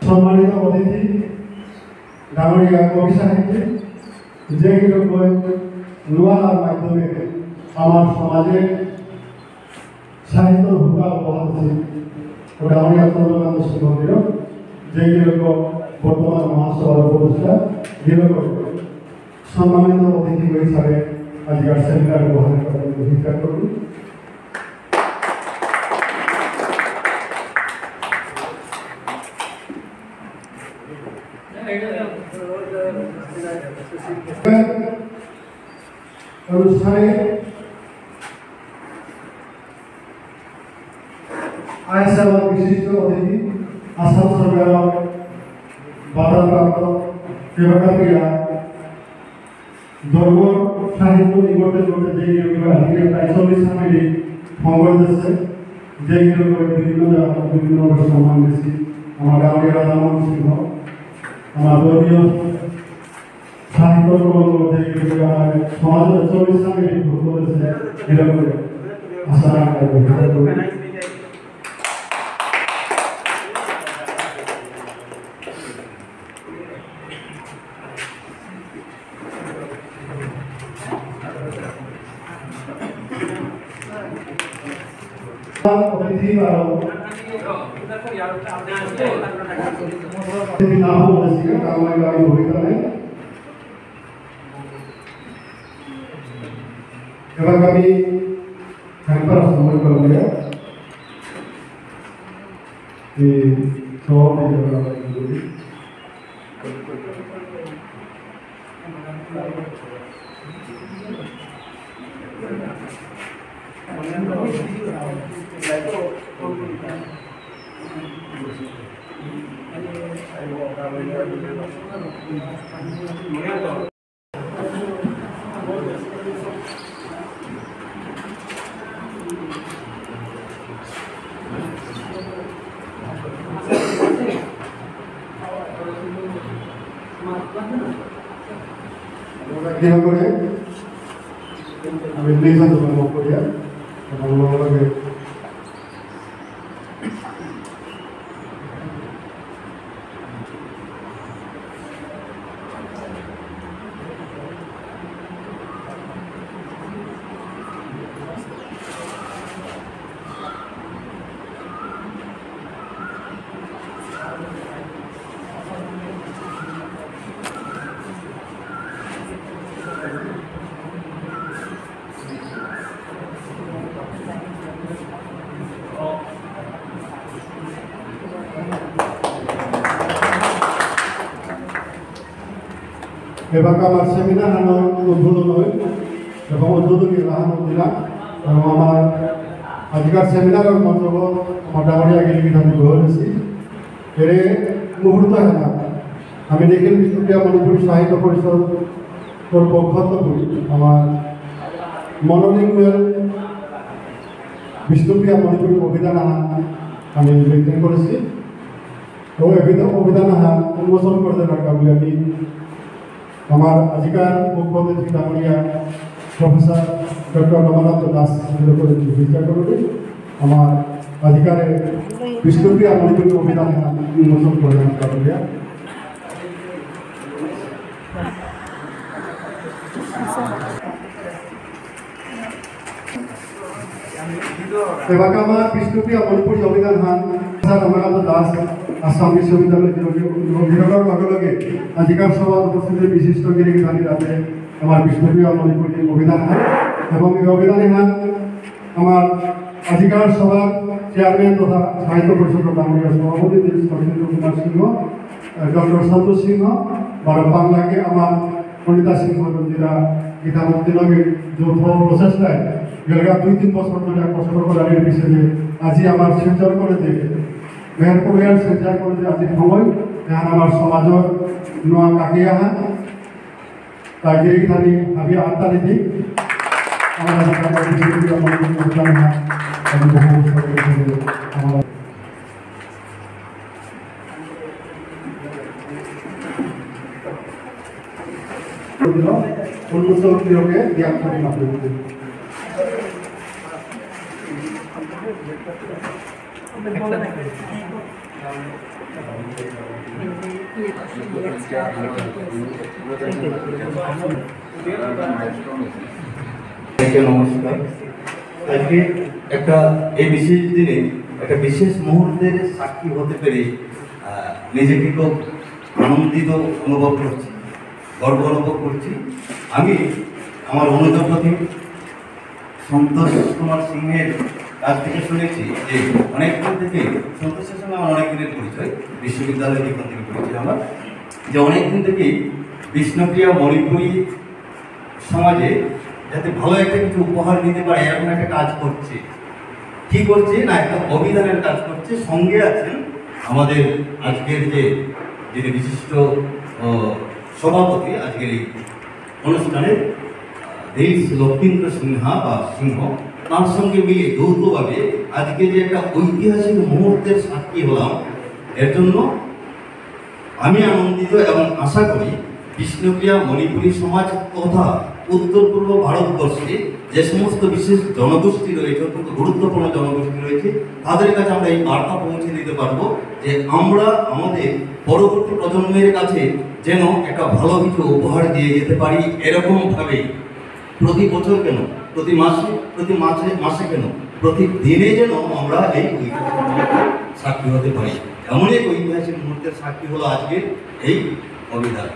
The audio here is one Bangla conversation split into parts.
সম্মানিত অতিথি ডাঙৰীয়া কবি সাহিত্যিক যেগুলোকৈ নোয়ার মাধ্যমে আমার সমাজে সাহিত্য ভূমিকা উপহার ডাঙৰীয়া চন্দ্রকান্ত সিংহীর যেগুলো বর্তমান মহাসভার উপদেষ্টা যেগুলো সম্মানিত অতিথি হিসাবে আজকের সেমিনার গ্রহণ করার অধিকার করি। অনুষ্ঠানে আইএসএল বিশিষ্ট অতিথি আসাম সরকারের বাধাপ্রাপ্ত সেবাকারীরা ধর্ম সাহিত্য নিকটে নিকটে যেগুলো আজকে প্রায় 40 ফ্যামিলি খবর দিচ্ছে যেগুলো বিভিন্ন সম্মান দিচ্ছি আমার গাঁৱলীয়া রাধামোহন সিংহ আমার ধর্মীয় সাহিত্য যেগুলো সমাজের 40 ফ্যামিলি ভোগ করেছে এরকম আশা অতিথি ভূমিকা নেই। এবার আমি একবার সময় করবো করে আমি প্লিজ তোমার করিয়া এবং লগে এবার আমার সেমিনার উদ্বোধন হয় এবং উদ্বোধনী দিলাম এবং আমার আজকের সেমিনারের মন্তব্য আমার ডাঙৰীয়া গিরিবিধ আমি গ্রহণেছি এর মুহূর্ত হেনা আমি নিখিল বিষ্ণুপ্রিয়া মণিপুরী সাহিত্য পরিষদ পক্ষত করি আমার মনোলিঙ্গের বিষ্ণুপ্রিয়া মণিপুরী অভিধান আমি মেনটেন করেছি এবং অভিধান উন্মোচন করতে দরকার বলে আমি আমার আজকাল মুখ্য অতিথি ডাঙৰীয়া প্রফেসর ডক্টর রমানাথ দাস বিচার করবে আমার আজকাল বিষ্ণুপ্রিয়া মণিপুরী অভিধান উন্মোচন করে ডাঙৰীয়া এবার আমার বিষ্ণুপ্রিয়া মণিপুরী অভিধান রমানাথ দাস আসাম বিশ্ববিদ্যালয় বিভাগের লগে লগে আজকাল সভা উপস্থিত বিশিষ্ট গিরিবিধানী রাতে আমার বিষ্ণুপ্রিয়া মণিপুরী অভিধান এবং এই অভিধানী আমার আজকাল সভার চেয়ারম্যান তথা সাহিত্য পরিষদের ডাঙৰীয়া সভাপতি সতীন্দ্র কুমার সিংহ ডক্টর সন্তোষ সিংহ বাংলাকে আমার কলিতা সিংহ যারা ইতিমধ্যে লগে যৌথ প্রচেষ্টায় গেলগা 2-3 বছর ধরে কষ্ট করার পিছনে আজি আমার শিলচর কলেজে মেহেরপুরিয়ার শিলচর কলেজে আজি সময় এখন আমার সমাজের নোয়া কাকি আহা তাই গিরিবিধানী ভাবি আত্মানীতি আমার উন্মোচন ক্রিয়কে জ্ঞান করি আপনাদের নমস্কার। আজকে একটা এই বিশেষ দিনে একটা বিশেষ মুহূর্তের সাক্ষী হতে পেরে নিজেকে খুব আনন্দিত অনুভব করছি, গর্ব অনুভব করছি। আমি আমার অনুযোগপতি সন্তোষ কুমার সিংহের কাছ থেকে শুনেছি যে অনেকদিন থেকে সন্তোষের সঙ্গে আমার অনেক দিনের পরিচয়, বিশ্ববিদ্যালয় জীবন থেকে পরিচয় আমার, যে অনেকদিন থেকেই বিষ্ণুপ্রিয়া মণিপুরী সমাজে যাতে ভালো একটা কিছু উপহার দিতে পারে এরকম একটা কাজ করছে। কি করছে না, একটা অভিধানের কাজ করছে। সঙ্গে আছেন আমাদের আজকের যিনি বিশিষ্ট সভাপতি আজকের এই অনুষ্ঠানের দেশ লক্ষ্মীন্দ্র সিনহা বা সিংহ, তার সঙ্গে মিলে যৌথভাবে আজকে যে একটা ঐতিহাসিক মুহূর্তের সাক্ষী হলাম, এর জন্য আমি আনন্দিত এবং আশা করি বিষ্ণুপ্রিয়া মণিপুরী সমাজ তথা উত্তর পূর্ব ভারতবর্ষে যে সমস্ত বিশেষ জনগোষ্ঠী রয়েছে, অত্যন্ত গুরুত্বপূর্ণ জনগোষ্ঠী রয়েছে, তাদের কাছে আমরা এই বার্তা পৌঁছে দিতে পারবো যে আমরা আমাদের পরবর্তী প্রজন্মের কাছে যেন একটা ভালো কিছু উপহার দিয়ে যেতে পারি। এরকমভাবে প্রতি বছর কেন, প্রতি মাসে কেন, প্রতিদিনে যেন আমরা এই সাক্ষী হতে পারি। এমন এক ঐতিহাসিক মুহূর্তের সাক্ষী হলো আজকের এই অভিধান।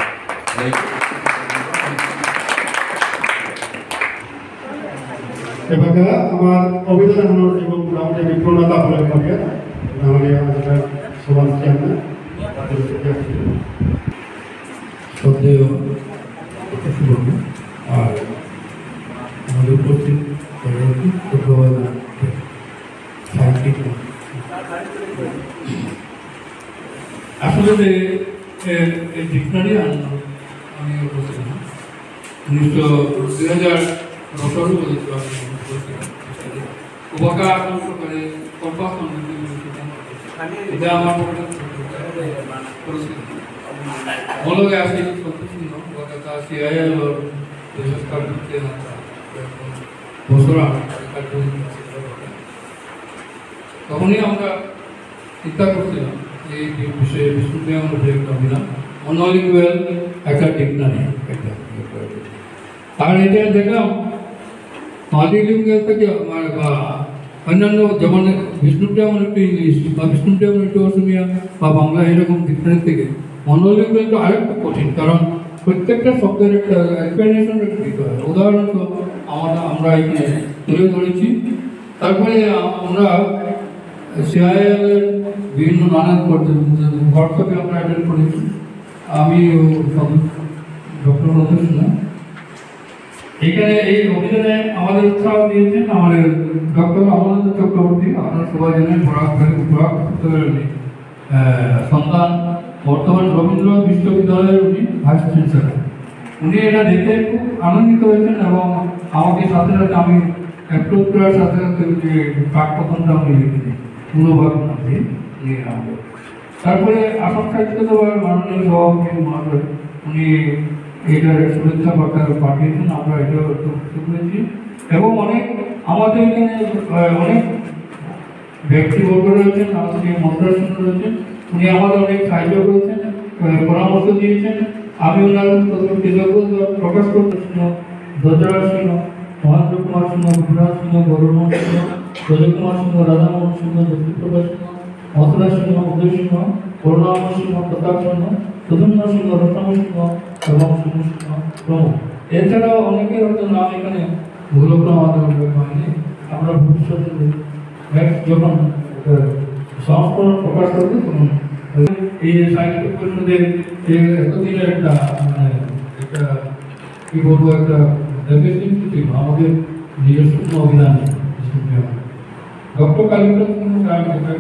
এবার আমার অভিধান হল এবং আমাদের বিপ্লবতা বলে থাকে আমাদের সমাজ চেয়ারম্যান শ্রদ্ধেয় আর আমাদের উপস্থিত আসলে এই ডিকশনারি আমি 2018 উপকার আকর্ষ করে কম্পাস এটা আমার মূলকে আসে সিআইএল তখনই আমরা চিন্তা করছিলাম এই বিষয়ে বিষ্ণুপ্রিয়া একটা অভিধান অনলিঙ্গুয়াল একটা ডিকশনারি একটা। আর এটা দেখলাম মালিলিঙ্গুয়াল থেকে অন্যান্য যেমন বিষ্ণুপ্রিয়া একটু ইংলিশ বা বিষ্ণুপ্রিয়া একটু অসমিয়া বা বাংলা এরকম ডিকশনারি থেকে মনোলিঙ্গুয়াল তো আরেকটা কঠিন, কারণ প্রত্যেকটা শব্দের একটা এক্সপ্লেনেশন দিতে হয়। উদাহরণস্বরূপ আমরা এখানে তুলে ধরেছি। তারপরে আমরা সিআইএল এর বিভিন্ন নানান হোয়াটসঅ্যাপে আমরা অ্যাটেন্ড করেছি। আমি ডক্টর না এখানে এই অভিযানে আমাদের উৎসাহ দিয়েছেন আমাদের ডক্টর অমরেন্দ্র চক্রবর্তী। আপনারা সবাই জানেন বরাক সন্তান, বর্তমান রবীন্দ্র বিশ্ববিদ্যালয়ের উনি ভাইস চ্যান্সেলর। উনি এটা দেখে খুব আনন্দিত হয়েছেন এবং আমাকে সাথে সাথে আমি অ্যাপ্রোচ করার সাথে সাথে যে কাকপথনটা আমি লিখেছি পুরোভাবে নামে নিয়ে আসবো। তারপরে আসাম সাহিত্য সভার মাননীয় সভাপতি মহাশয় উনি এটার শুভেচ্ছা বার্তা পাঠিয়েছেন, আমরা এটাও করেছি। এবং আমাদের এখানে অনেক ব্যক্তিবর্গ রয়েছেন, আমাদের মন্ত্রাসন রয়েছেন, উনি আমাদের অনেক সাহায্য করেছেন, পরামর্শ দিয়েছেন। আমি ওনার কৃতজ্ঞতা প্রকাশ করতেছি। ধ্বজরাজ সিংহ, মহেন্দ্র কুমার সিংহ, গুজরাজ সিংহ, গৌরমোহন সিংহ, ব্রজ কুমার সিংহ, রাধামোহন সিংহ, জ্যোতিপ্রকাশ সিংহ, মথুরা সিংহ, উদয় সিংহ, করুণাম সিংহ, প্রতাপ সিংহ, সুধন্য সিংহ, রতন সিংহ এবং সুনীল সিংহ প্রমুখ। এছাড়াও অনেকের হয়তো নাম এখানে ভুলক্রম হয়নি। আমরা ভবিষ্যতে যখন সংস্করণ প্রকাশ করবো তখন এই সাহিত্য পরিষদের এতদিনের একটা কি বলবো একটা আমাদের নিজস্ব অভিধান ডক্টর কালীপ্রসাদ সিংহ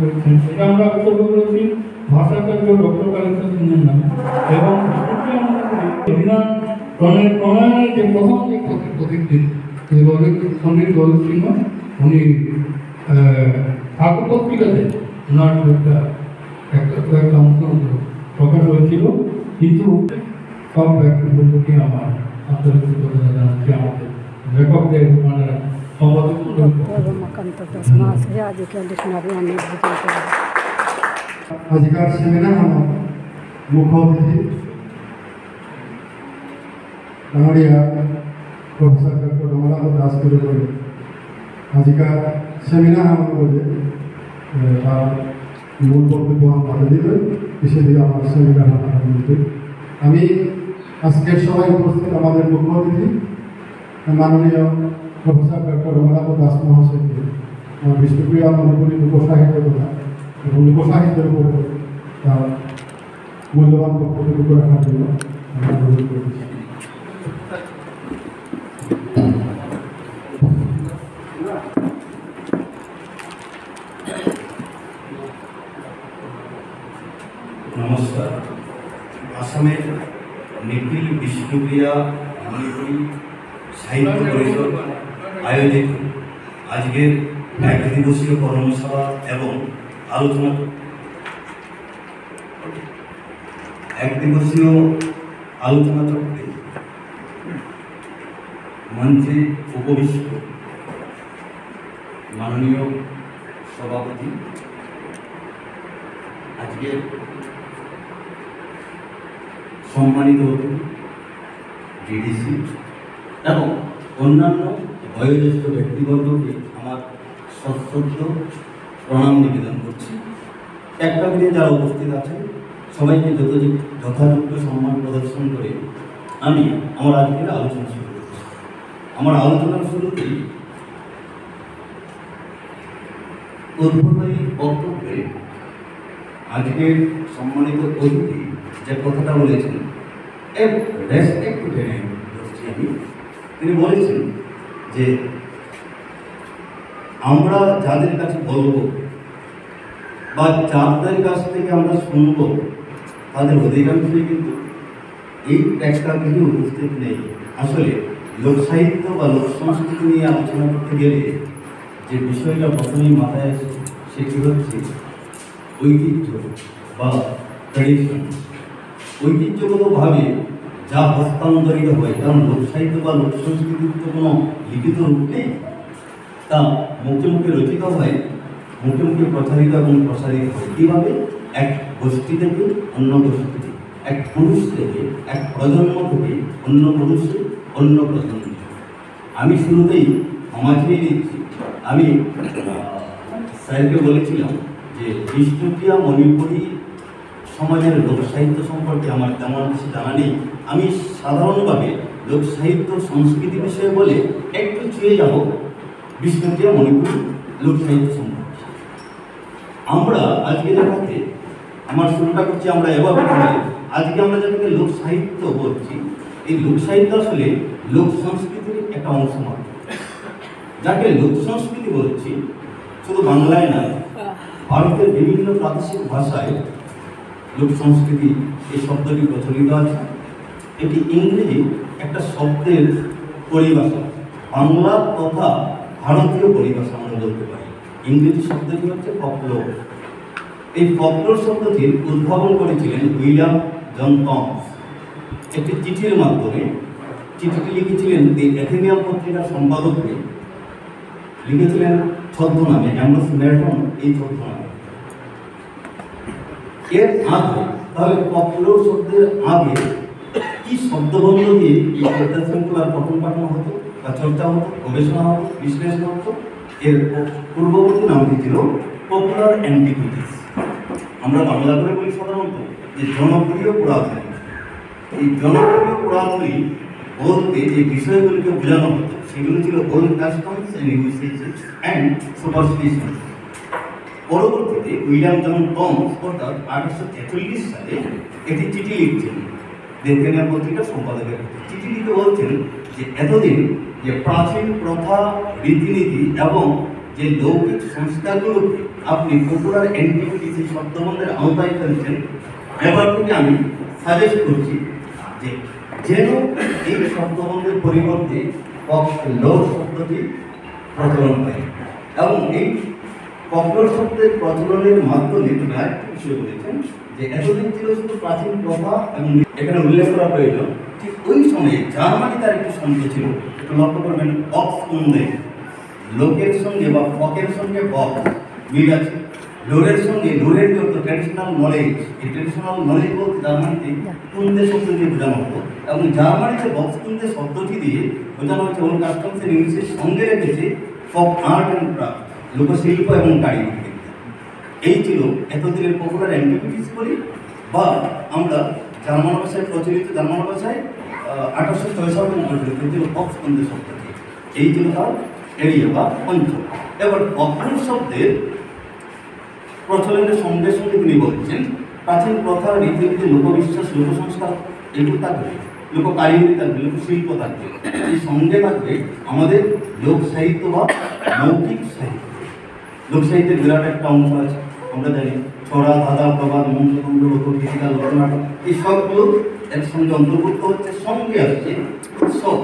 করেছেন, সেটা আমরা উৎসর্গ করেছি ভাষাচার্য ডক্টর কালীপ্রসাদ সিংহের নামে। এবং অভিধান প্রণয়নের যে প্রথম যে প্রতিদিন পণ্ডিত গৌরব সিংহ উনি ঠাকুর পত্রিকাতে ওনার কয়েকটা অংশ প্রকাশ হয়েছিল। কিন্তু সব ব্যক্তিবর্গকে আমার আন্তরিক কৃতজ্ঞতা জানাচ্ছি আমাদের লেখকদের মানে সম্পাদক। আজিকার সেমিনার আমার মুখ্য অতিথি ডাঙরিয়া প্রফেসর ডক্টর রমনাথ দাস করে আজিকার সেমিনার আমার বলে তার মূল বক্তব্য আমার দিতে হিসেবে আমার সেমিনার দিতে আমি আজকের সবাই উপস্থিত আমাদের মুখ্য অতিথি মাননীয় প্রফেসর ডক্টর রমনাথ দাস মহাশয়কে আমার বিষ্ণুপ্রিয়া মণিপুরী লোকসাহিত্য কথা এবং লোকসাহিত্যের উপরে তার মূল্যবান বক্তব্য রাখার জন্য আমরা অনুরোধ করেছি। নমস্কার। আসামের নিখিল বিষ্ণুপ্রিয়া মণিপুরী সাহিত্য পরিষদ আয়োজিত আজকের এক দিবসীয় কর্মশালা এবং আলোচনা চক্রে মঞ্চে উপবিষ্ট মাননীয় সভাপতি, আজকের সম্মানিত ডিডিসি এবং অন্যান্য বয়োজ্যেষ্ঠ ব্যক্তিবর্গকে আমার সশ্রদ্ধ প্রণাম নিবেদন করছি। একটা মিনিট যারা উপস্থিত আছেন সবাইকে যথাযোগ্য সম্মান প্রদর্শন করে আমি আমার আজকের আলোচনা শুরু করছি। আমার আলোচনার শুরুতেই উদ্বোধনী বক্তব্যে আজকের সম্মানিত অতিথি যে কথাটা বলেছেন তিনি বলেছেন যে আমরা যাদের কাছে বলবো বা যাদের কাছ থেকে আমরা শুনবো তাদের অধিকাংশই কিন্তু এই প্রেক্ষাগৃহে উপস্থিত নেই। আসলে লোকসাহিত্য বা লোক সংস্কৃতি নিয়ে আলোচনা করতে গেলে যে বিষয়টা প্রথমেই মাথায় আসে সেটি হচ্ছে ঐতিহ্য বা ট্র্যাডিশন। ঐতিহ্যগতভাবে যা হস্তান্তরিত হয়, কারণ লোকসাহিত্য বা লোক সংস্কৃতির তো কোনো লিখিত রূপ নেই, তা মুখে মুখে রচিত হয়, মুখে মুখে প্রচারিত এবং প্রসারিত হয়। কীভাবে? এক গোষ্ঠী থেকে অন্য গোষ্ঠীতে, এক পুরুষ থেকে এক প্রজন্ম থেকে অন্য পুরুষে অন্য প্রজন্ম। আমি শুরুতেই ক্ষমা চেয়ে নিচ্ছি, আমি স্যারকে বলেছিলাম যে বিষ্ণুপ্রিয়া মণিপুরী সমাজের লোকসাহিত্য সম্পর্কে আমার তেমন কিছু জানা নেই। আমি সাধারণভাবে লোকসাহিত্য সংস্কৃতি বিষয়ে বলে একটু ছুঁয়ে যাব বিষ্ণুপ্রিয়া মণিপুরী লোকসাহিত্য সম্পর্কে। আমরা আজকে যাকে আমার শুরুটা করছি আমরা এভাবে আজকে আমরা যাকে লোকসাহিত্য বলছি, এই লোকসাহিত্য আসলে লোক সংস্কৃতির একটা অংশ মাত্র। যাকে লোক সংস্কৃতি বলছি শুধু বাংলায় নয়, ভারতের বিভিন্ন প্রাদেশিক ভাষায় লোক সংস্কৃতি এই শব্দটি প্রচলিত আছে। এটি ইংরেজি একটা শব্দের পরিভাষা, বাংলা তথা ভারতীয় পরিভাষা আমরা বলতে পারি। ইংরেজি শব্দটি হচ্ছে ফকলোর। এই ফকলোর শব্দটির উদ্ভাবন করেছিলেন উইলিয়াম জন টমস একটি চিঠির মাধ্যমে। চিঠিটি লিখেছিলেন দি অ্যাথেনিয়াম পত্রিকার সম্পাদককে, লিখেছিলেন ছদ্মনামে, অ্যাম্ব্রোস মেরটন এই ছদ্মনামে। এর আগে তাহলে ফকলোর শব্দের আগে কি শব্দবন্ধ দিয়ে এই কবিতা শৃঙ্খলার পঠন পাঠন হতো বা চর্চা হতো, গবেষণা হতো, বিশ্লেষণ হতো? এর পূর্ববর্তী নামটি ছিল পপুলার অ্যান্টিকুইটিস। আমরা বাংলা করে বলি সাধারণত যে জনপ্রিয় পুরাতনী। এই জনপ্রিয় পুরাতনী বলতে যে বিষয়গুলিকে বোঝানো হতো সেগুলো ছিল old customs and usages and superstitions. পরবর্তীতে উইলিয়াম জন টমস অর্থাৎ 1846 সালে একটি চিঠি লিখছেন অ্যাথেনিয়াম পত্রিকার সম্পাদকের। চিঠি লিখে বলছেন যে এতদিন যে প্রাচীন প্রথা, রীতিনীতি এবং যে লৌকিক সংস্কারগুলোকে আপনি পপুলার অ্যান্টিকুইটিস এই শব্দবন্ধের আওতায় ফেলছেন, এবার থেকে আমি সাজেস্ট করছি যে যেন এই শব্দবন্ধের পরিবর্তে ফকলোর শব্দটি প্রচলন হয়। এবং এই ফকলোর শব্দের প্রচলনের মাধ্যমে তিনি আরেকটি বিষয় বলেছেন যে এতদিন ছিল শুধু প্রাচীন প্রথা, এবং এখানে উল্লেখ করা প্রয়োজন ঠিক ওই সময়ে জার্মানি তার একটি শব্দ ছিল, একটু লক্ষ্য করবেন, বক্স উন্নয়ন। লোকের সঙ্গে বা ফকের সঙ্গে বক্স মিল আছে। লোরের সঙ্গে লোরের যত ট্র্যাডিশনাল নলেজ, এই ট্র্যাডিশনাল নলেজ বলতে জার্মানিতে তুন্দে শব্দ দিয়ে বোঝানো হতো, এবং জার্মানিতে বক্সতুন্দে শব্দটি দিয়ে বোঝানো হচ্ছে ওল্ড কাস্টমস এন্ড ইংলিশের সঙ্গে রেখেছে ফক আর্ট অ্যান্ড ক্রাফট, লোকশিল্প এবং কারিগরি বিদ্যা। এই ছিল এতদিনের পপুলার অ্যান্টিকুইটিস বলি, বা আমরা জার্মান ভাষায় প্রচলিত, জার্মান ভাষায় 1806 সালে প্রচলিত ছিল বক্সতুন্দে শব্দটি। এই ছিল তার এরিয়া বা অঞ্চল। এবার ফকলোর শব্দের প্রচলনের সঙ্গে সঙ্গে তিনি বলছেন প্রাচীন প্রথা, রীতিনীতি, লোকবিশ্বাস, লোকসংস্কার এগুলো থাকবে, লোক কারিগরি থাকবে, লোকশিল্প থাকবে, এই সঙ্গে থাকবে আমাদের লোক সাহিত্য বা মৌখিক সাহিত্য। লোক সাহিত্যের বিরাট একটা অংশ আছে, আমরা জানি ছড়া, ধাঁধা, প্রবাদ, মন্ত্রতন্ত্র, লোকগীতিকা, লোকনাটক, এই সবগুলো একসঙ্গে অন্তর্ভুক্ত হচ্ছে। সঙ্গে আসছে উৎসব,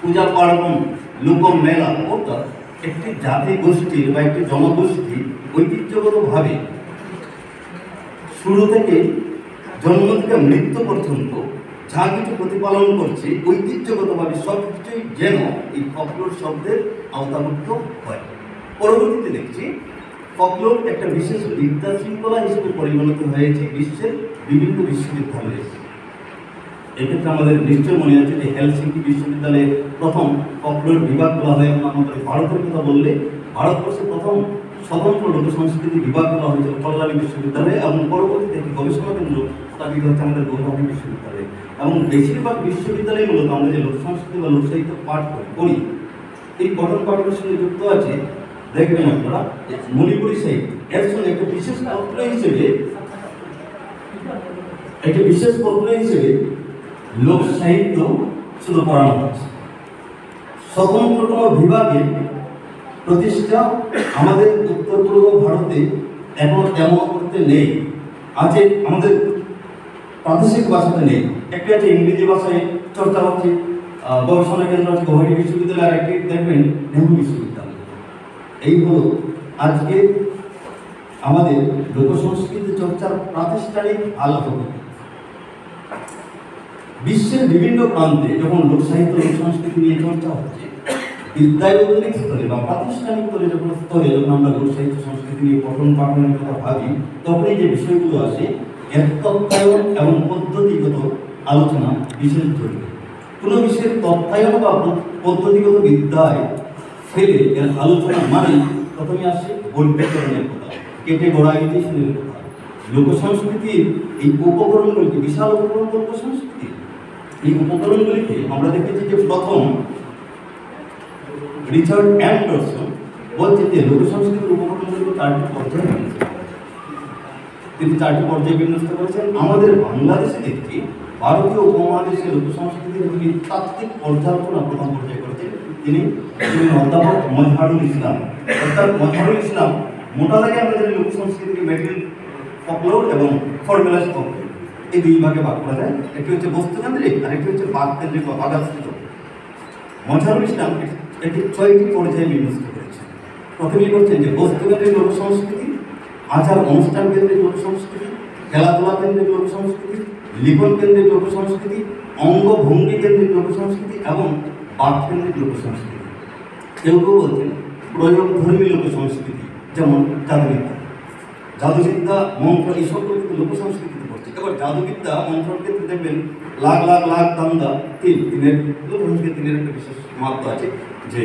পূজা পার্বণ, লোকমেলা, অর্থাৎ একটি জাতি গোষ্ঠীর বা একটি জনগোষ্ঠী ঐতিহ্যগতভাবে শুরু থেকে জন্ম থেকে মৃত্যু পর্যন্ত যা কিছু প্রতিপালন করছে ঐতিহ্যগতভাবে সব কিছুই যেন এই ফকলোর শব্দের আওতাভুক্ত হয়। পরবর্তীতে দেখছি ফকলোর একটা বিশেষ বিদ্যা শৃঙ্খলা হিসেবে পরিগণিত হয়েছে বিশ্বের বিভিন্ন বিশ্ববিদ্যালয়ে। এক্ষেত্রে আমাদের নিশ্চয় মনে আছে যে হেলসিঙ্কি বিশ্ববিদ্যালয়ে প্রথম ফকলোর বিভাগ করা হয়, এবং আমাদের ভারতের কথা বললে ভারতবর্ষে প্রথম স্বতন্ত্র লোক সংস্কৃতি বিভাগ করা হয়েছিল কল্যাণী বিশ্ববিদ্যালয়ে, এবং পরবর্তীতে একটি গবেষণা কেন্দ্র স্থাপিত হচ্ছে আমাদের গৌহাটি বিশ্ববিদ্যালয়ে। এবং বেশিরভাগ বিশ্ববিদ্যালয়ে মূলত আমরা যে লোক সংস্কৃতি বা লোক সাহিত্য পাঠ করি, এই পঠন পাঠনের সঙ্গে যুক্ত আছে। দেখবেন আপনারা মণিপুরী সাহিত্য, এর সঙ্গে একটা বিশেষ পত্র হিসেবে লোক সাহিত্য শুরু করানো হচ্ছে। স্বতন্ত্র কোনো বিভাগে প্রতিষ্ঠা আমাদের উত্তর পূর্ব ভারতে এখন তেমন করতে নেই, আছে আমাদের প্রাদেশিক ভাষাতে নেই। একটা আছে ইংরেজি ভাষায় চর্চা হচ্ছে, গবেষণা কেন্দ্র আছে গৌহাটি বিশ্ববিদ্যালয়, আর একটি দেখবেন নেহরু বিশ্ববিদ্যালয়। এই হলো আজকে আমাদের লোক সংস্কৃতি চর্চার প্রাতিষ্ঠানিক আলোচনা। বিশ্বের বিভিন্ন প্রান্তে যখন লোক সাহিত্য, লোক সংস্কৃতি নিয়ে চর্চা হচ্ছে, বিদ্যায়তনিক স্তরে বা প্রাতিষ্ঠানিক স্তরে যখন আমরা লোক সাহিত্য সংস্কৃতি নিয়ে পঠন পাঠনের কথা ভাবি, তখনই যে বিষয়গুলো আসে এর তত্ত্বায়ন এবং পদ্ধতিগত আলোচনা বিশেষ জরুরি। কোনো বিষয়ের তত্ত্বায়ন বা পদ্ধতিগত বিদ্যায় ফেলে এর আলোচনা মানে প্রথমে আসে বৈজ্ঞানিকরণের কথা, ক্যাটেগরাইজেশনের কথা। লোক সংস্কৃতির এই উপকরণগুলিকে, বিশাল উপকরণ লোক সংস্কৃতি, এই উপকরণগুলিকে আমরা দেখেছি যে প্রথম রিচার্ড অ্যান্ডারসন বলছেন যে লোক সংস্কৃতির উপকরণগুলিকে 4টি পর্যায়ে বিন্যস্ত করেছেন। তিনি 4টি পর্যায়ে বিন্যস্ত করেছেন। আমাদের বাংলাদেশে দেখছি ভারতীয় উপমহাদেশের লোক সংস্কৃতির যিনি তাত্ত্বিক পর্যালোচনা প্রথম পর্যায়ে করেছেন তিনি অধ্যাপক মজহারুল ইসলাম। অর্থাৎ মজহারুল ইসলাম মোটা দাগে আমরা জানি লোক সংস্কৃতিকে মেটেরিয়াল ফকলোর এবং ফর্মুলাইজ ফকলোর এই দুই ভাগে ভাগ করা যায়। একটি হচ্ছে বস্তুকেন্দ্রিক আর একটি হচ্ছে বাককেন্দ্রিক বা বাগাশ্রিত। মজহারুল ইসলাম এটি 6টি পর্যায়ে বিন্যস্ত করেছেন। প্রথমেই বলছেন যে বস্তুকেন্দ্রিক লোক সংস্কৃতি, আচার অনুষ্ঠান কেন্দ্রিক লোক সংস্কৃতি, খেলাধুলা কেন্দ্রিক লোক সংস্কৃতি, লিখন কেন্দ্রিক লোক সংস্কৃতি, অঙ্গভঙ্গি কেন্দ্রিক লোক সংস্কৃতি এবং বাক কেন্দ্রিক লোক সংস্কৃতি। কেউ কেউ বলছেন প্রয়োগধর্মী লোক সংস্কৃতি, যেমন জাদুবিদ্যা, জাদুবিদ্যা, মন্ত্র, এই সবগুলো কিন্তু লোক সংস্কৃতিতে পড়ছে। এবার জাদুবিদ্যা, মন্ত্রের ক্ষেত্রে দেখবেন লাখ লাখ লাখ দান্দা তিনের লোক সংস্কৃতি, তিনের একটা বিশেষ মাত্রা আছে যে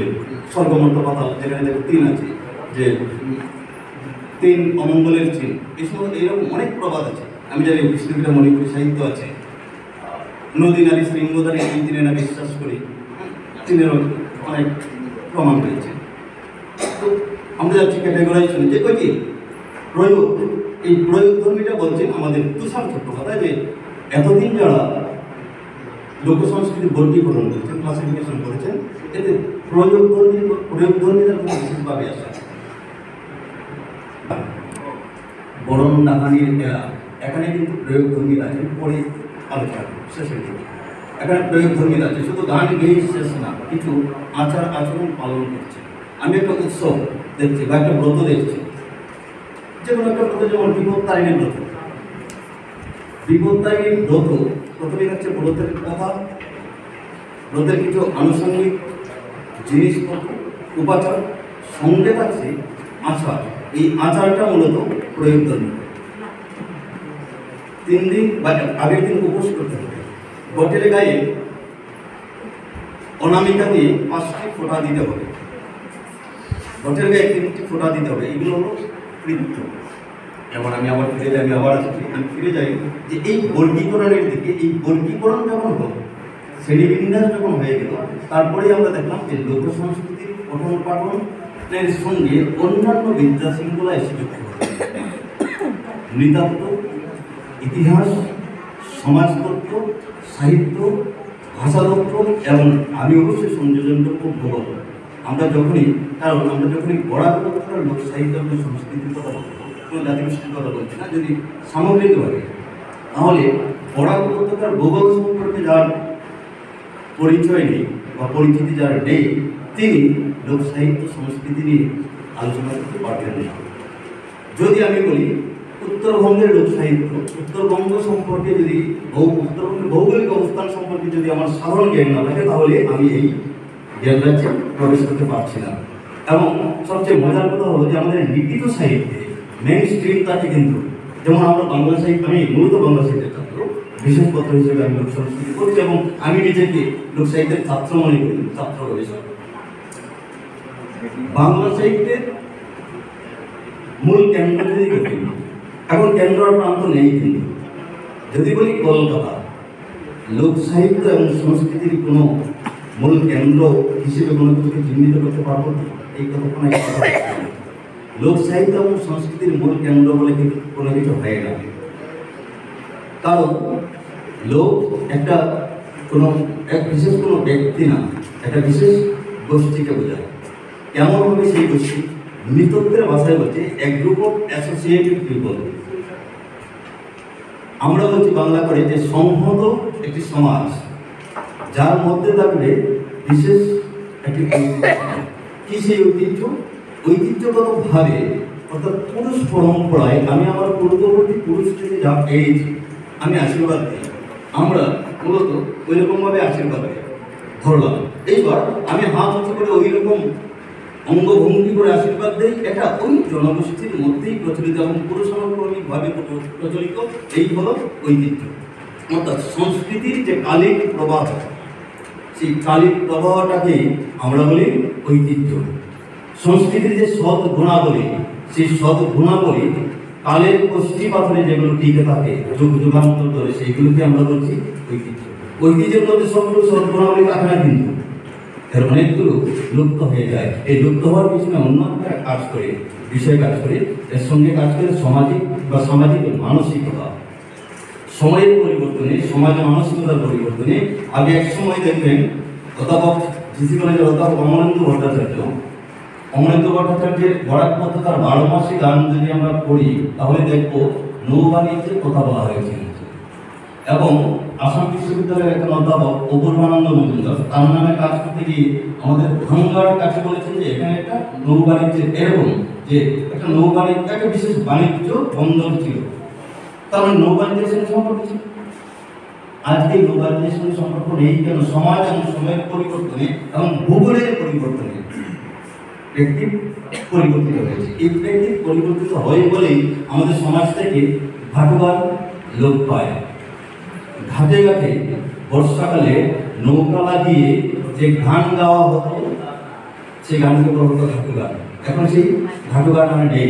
স্বর্গমন্ত্র পাতাল, যেখানে দেখো 3 আছে, যে 3 অমঙ্গলের চিহ্ন, এই সময় এইরকম অনেক প্রবাদ আছে। আমি জানি বিষ্ণুপীঠা মণিপুরী সাহিত্য আছে, নদী নারী শৃঙ্গধারী এই 3 না বিশ্বাস করি, 3 অনেক প্রমাণ রয়েছে। তো আমরা যাচ্ছি ক্যাটেগরাইজেশন, যে কয়টি প্রয়োগ, এই প্রয়োগধর্মীটা বলছেন আমাদের তুষার চট্টোপাধ্যায়, যে এতদিন যারা লোক সংস্কৃতির বর্গীকরণ করেছেন, ক্লাসিফিকেশন করেছেন, এতে প্রয়োগধর্মীরা বিশেষভাবে আসে। বরণ ডাকানির এখানে কিন্তু প্রয়োগধর্মীরা আছে, পরে আলোচনা শেষের দিকে এখানে প্রয়োগধর্মীরা আছে। শুধু গান গেয়েই শেষ না, কিছু আচার আচরণ পালন করছে। আমি একটা উৎসব দেখছি বা একটা ব্রত দেখছি, যে কোনো একটা ব্রত, যেমন বিপত্তারিণী ব্রত। বিপত্তারিণী ব্রত প্রথমে হচ্ছে ব্রতের কথা, ব্রতের কিছু আনুষঙ্গিক জিনিসপত্র, উপাচার, সঙ্গে থাকছে আচার। এই আচারটা মূলত প্রয়োগজনীয়। 3 দিন বা আগের দিন উপোস করতে হবে। বটের গায়ে অনামিকা দিয়ে 5টি ফোঁটা দিতে হবে, বটের গায়ে 3টি ফোঁটা দিতে হবে। এগুলো হলো কৃত্য। এবার আমি আবার ফিরে যাই, আমি ফিরে যাই যে এই বর্গীকরণের দিকে। এই বর্গীকরণ যখন হল, শ্রেণীবিন্যাস যখন হয়ে গেল, তারপরেই আমরা দেখলাম যে লোক সংস্কৃতির পঠন পাঠনের সঙ্গে অন্যান্য বিদ্যা শৃঙ্খলা এসে যুক্ত হবে। নৃতত্ত্ব, ইতিহাস, সমাজতত্ত্ব, সাহিত্য, ভাষাতত্ত্ব এবং আমি অবশ্যই সংযোজন করব ভূগোল। আমরা যখনই গড়াগত লোক সাহিত্য এবং সংস্কৃতির কথা বলবো, কোনো জাতিগোষ্ঠীর কথা বলছি না, যদি সামগ্রিকভাবে, তাহলে গড়াগতকার ভূগোল সম্পর্কে যার পরিচয় নেই বা পরিচিতি যার নেই, তিনি লোক সাহিত্য সংস্কৃতি নিয়ে আলোচনা করতে পারবেন না। যদি আমি বলি উত্তরবঙ্গের লোক সাহিত্য, উত্তরবঙ্গ সম্পর্কে যদি উত্তরবঙ্গের ভৌগোলিক অবস্থান সম্পর্কে যদি আমার সাধারণ জ্ঞান না থাকে, তাহলে আমি এই জ্ঞান রাজ্যে প্রবেশ করতে পারছি না। এবং সবচেয়ে মজার কথা হলো যে আমাদের লিখিত সাহিত্যে মেইন স্ট্রিম থাকে কিন্তু, যেমন আমরা বাংলা সাহিত্য, আমি মূলত বাংলা সাহিত্যের ছাত্র, বিশেষ পত্র হিসেবে আমি লোক সংস্কৃতি করছি এবং আমি নিজেকে লোক সাহিত্যের ছাত্র মনে করি, ছাত্র গবেষক। বাংলা সাহিত্যের মূল কেন্দ্র যদি করি, এখন কেন্দ্র আর প্রান্ত নেই কিন্তু। যদি বলি কলকাতা, লোক সাহিত্য এবং সংস্কৃতির কোনো মূল কেন্দ্র হিসেবে কোনো কিছুকে চিহ্নিত করতে পারবো না, এই কতক্ষণ লোক সাহিত্য এবং সংস্কৃতির মূল কেন্দ্র বলে কোনো কিছু হয় না। কারণ লোক একটা বিশেষ কোনো ব্যক্তি না, একটা বিশেষ গোষ্ঠীকে বোঝায়। কেমন হবে সেই গোষ্ঠী? নৃতত্ত্বের ভাষায় বলছে এক গ্রুপ অফ অ্যাসোসিয়েটেড পিপল। আমরা বলছি বাংলা করে যে সংহত একটি সমাজ, যার মধ্যে থাকবে বিশেষ একটি কি সেই ঐতিহ্যগতভাবে, অর্থাৎ পুরুষ পরম্পরায় আমি আমার পূর্ববর্তী পুরুষ থেকে যা পেয়েছি আমি আশীর্বাদ দিই। আমরা মূলত ওই রকমভাবে আশীর্বাদ ধরলাম। এইবার আমি হাত উঁচু করে ওই রকম অঙ্গভঙ্গি করে আশীর্বাদ দেই। এটা ওই জনগোষ্ঠীর মধ্যেই প্রচলিত এবং পুরুষানুক্রমিকভাবে প্রচলিত। এই হলো ঐতিহ্য, অর্থাৎ সংস্কৃতির যে কালিক প্রবাহ, সেই কালিক প্রবাহটাকে আমরা বলি ঐতিহ্য। সংস্কৃতির যে সৎ গুণাবলী, সেই সৎ গুণাবলী কালের কষ্টি পাথরে যেগুলো টিকে থাকে যুগ যুগান্তর ধরে, সেইগুলোকে আমরা বলছি ঐতিহ্য। ঐতিহ্যের মধ্যে সবগুলো সৎ গুণাবলী থাকে না কিন্তু, এর অনেকগুলো লুপ্ত হয়ে যায়। এই লুপ্ত হওয়ার পিছনে অন্য একটা বিষয় কাজ করে, এর সঙ্গে কাজ করে সামাজিক মানসিকতা। সময়ের পরিবর্তনে, সমাজ মানসিকতার পরিবর্তনে আগে এক সময় দেখবেন অধ্যাপক জিসি কলেজের অধ্যাপক অমরেন্দ্র ভট্টাচার্যের বরাক পত্রিকার 12 মাসি গান যদি আমরা পড়ি, তাহলে দেখবো নৌবাণিজ্যের কথা বলা হয়েছে। এবং আসাম বিশ্ববিদ্যালয়ের একজন অধ্যাপক অপূর্বানন্দ মজুমদার তার নামে কাজ করতে গিয়ে আমাদের ভাঙ্গার কাছে বলেছেন যে এখানে একটা নৌবাণিজ্যের এরকম যে একটা নৌবাণিজ্য, একটা বিশেষ বাণিজ্য বন্দর ছিল, তার মানে নৌবাণিজ্যের সঙ্গে সম্পর্ক ছিল। আজকে নৌবাণিজ্যের সঙ্গে সম্পর্ক নেই কেন? সমাজ এবং সময়ের পরিবর্তনে এবং ভূগোলের পরিবর্তনে ব্যক্তি পরিবর্তিত হয়েছে। এই ব্যক্তি পরিবর্তিত হয় বলেই আমাদের সমাজ থেকে ঘাটুঘাট লোপ পায়। ঘাটে ঘাটে বর্ষাকালে নৌকা লাগিয়ে যে গান গাওয়া হতো, সেই গানকে বলা হতো ঘাটুঘাট। এখন সেই ঘাটুঘাট আর নেই।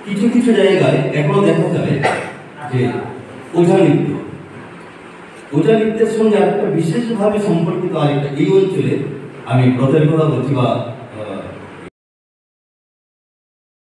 কিছু কিছু জায়গায় এখনো দেখা যায় যে ওঝা নৃত্যের সঙ্গে একটা বিশেষভাবে সম্পর্কিত আরেকটা এই অঞ্চলে, আমি ব্রতের কথা বলছি বা